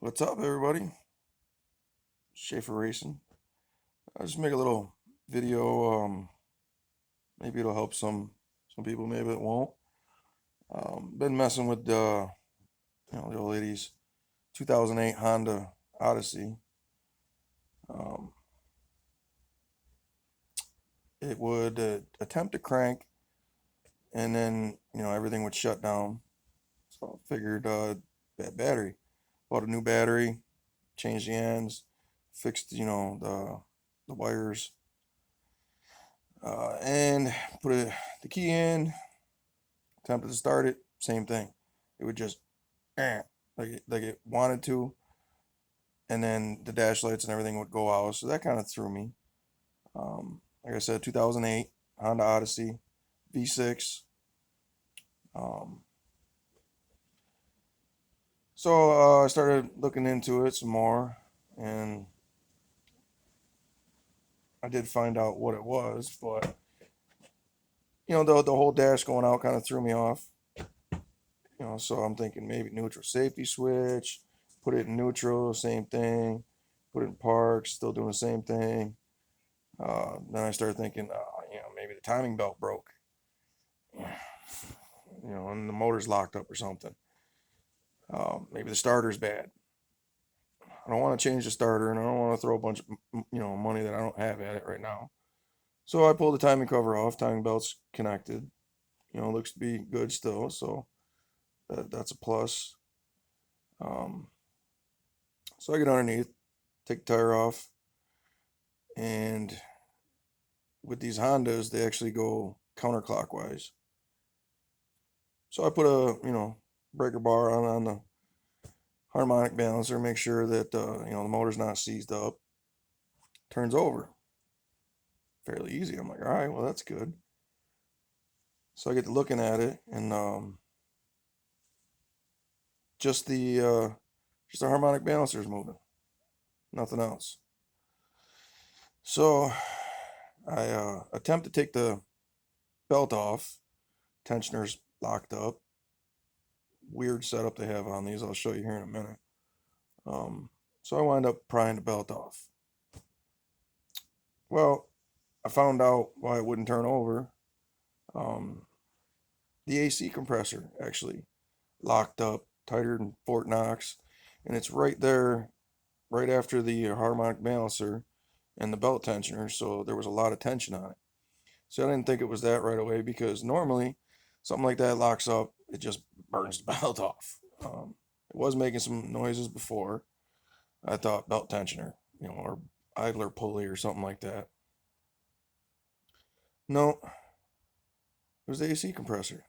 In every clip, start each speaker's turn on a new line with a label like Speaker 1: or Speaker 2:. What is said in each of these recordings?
Speaker 1: What's up, everybody? Schaefer Racing. I'll just make a little video. Maybe it'll help some people. Maybe it won't. Been messing with the old lady's 2008 Honda Odyssey. Um, it would attempt to crank, and then everything would shut down. So I figured bad battery. Bought a new battery, changed the ends, fixed the wires, and put the key in. Attempted to start it, same thing. It would just like it wanted to, and then the dash lights and everything would go out. So that kind of threw me. Like I said, 2008 Honda Odyssey V6. Um, so I started looking into it some more, and I did find out what it was, but the whole dash going out kind of threw me off. So I'm thinking maybe neutral safety switch, put it in neutral, same thing, put it in park, still doing the same thing. Then I started thinking, maybe the timing belt broke, and the motor's locked up or something. Maybe the starter's bad. I don't want to change the starter, and I don't want to throw a bunch of money that I don't have at it right now. So I pulled the timing cover off. Timing belt's connected. Looks to be good still. So that's a plus. Um, so I get underneath, take the tire off, and with these Hondas, they actually go counterclockwise. So I put a breaker bar on the harmonic balancer, make sure that the motor's not seized up. Turns over fairly easy. I'm like, all right, well that's good. So I get to looking at it, and just the harmonic balancer is moving, nothing else. So I attempt to take the belt off. Tensioner's locked up. Weird setup they have on these. I'll show you here in a minute. So I wind up prying the belt off. Well, I found out why it wouldn't turn over. The AC compressor actually locked up tighter than Fort Knox, and it's right there, right after the harmonic balancer and the belt tensioner. So there was a lot of tension on it. So I didn't think it was that right away, because normally something like that locks up, it just burns the belt off. It was making some noises before. I thought belt tensioner, or idler pulley or something like that. No, it was the AC compressor.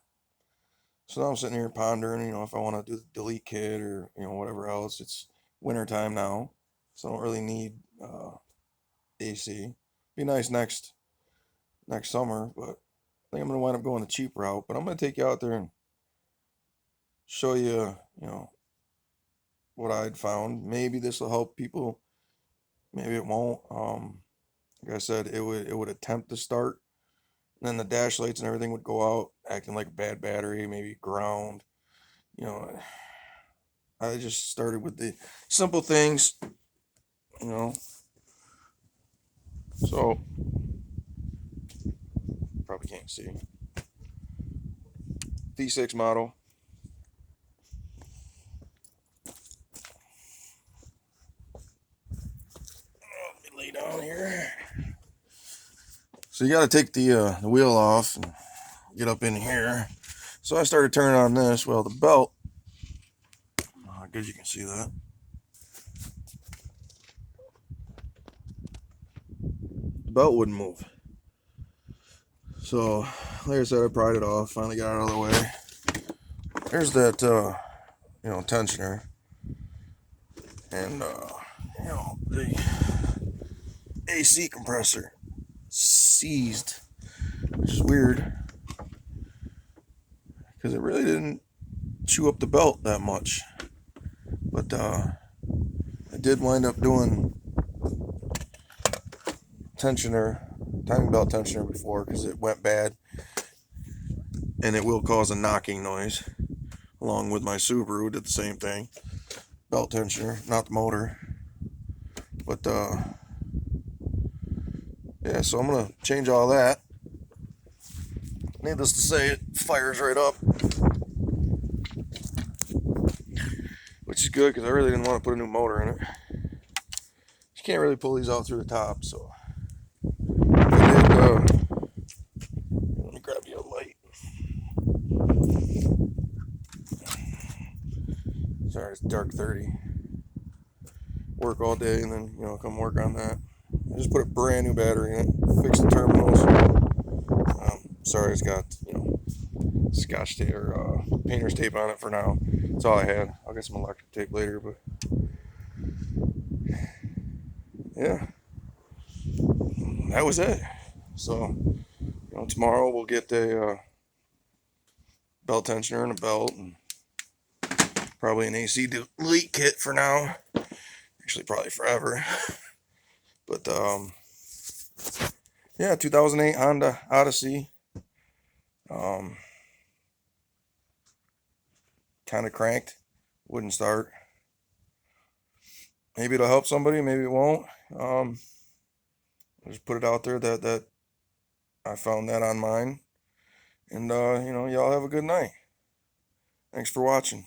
Speaker 1: So now I'm sitting here pondering, if I want to do the delete kit or, whatever else. It's winter time now, so I don't really need AC. Be nice next summer, but I think I'm gonna wind up going the cheap route. But I'm gonna take you out there and show you, what I'd found. Maybe this will help people. Maybe it won't. Like I said, it would attempt to start, and then the dash lights and everything would go out, acting like a bad battery, maybe ground. You know, I just started with the simple things. You know, so probably can't see. V6 model. Let me lay down here. So you got to take the wheel off and get up in here. So I started turning on this. Well, the belt, I guess you can see that. The belt wouldn't move. So, like I said, I pried it off. Finally got it out of the way. There's that, tensioner, and the AC compressor seized, which is weird because it really didn't chew up the belt that much, but I did wind up doing timing belt tensioner before, because it went bad, and it will cause a knocking noise. Along with my Subaru, did the same thing. belt tensioner, not the motor. But yeah, so I'm gonna change all that. Needless to say, it fires right up, which is good because I really didn't want to put a new motor in it. You can't really pull these out through the top, so I did. Let me grab you a light. Sorry, it's dark 30. Work all day and then come work on that. I just put a brand new battery in it, fix the terminals. Sorry, it's got scotch tape or painter's tape on it for now. That's all I had. I'll get some electric tape later, but yeah, that was it. So tomorrow we'll get a belt tensioner and a belt, and probably an AC delete kit for now. Actually, probably forever. But yeah, 2008 Honda Odyssey. Kind of cranked, wouldn't start. Maybe it'll help somebody, maybe it won't. I just put it out there that I found that on mine, and y'all have a good night. Thanks for watching.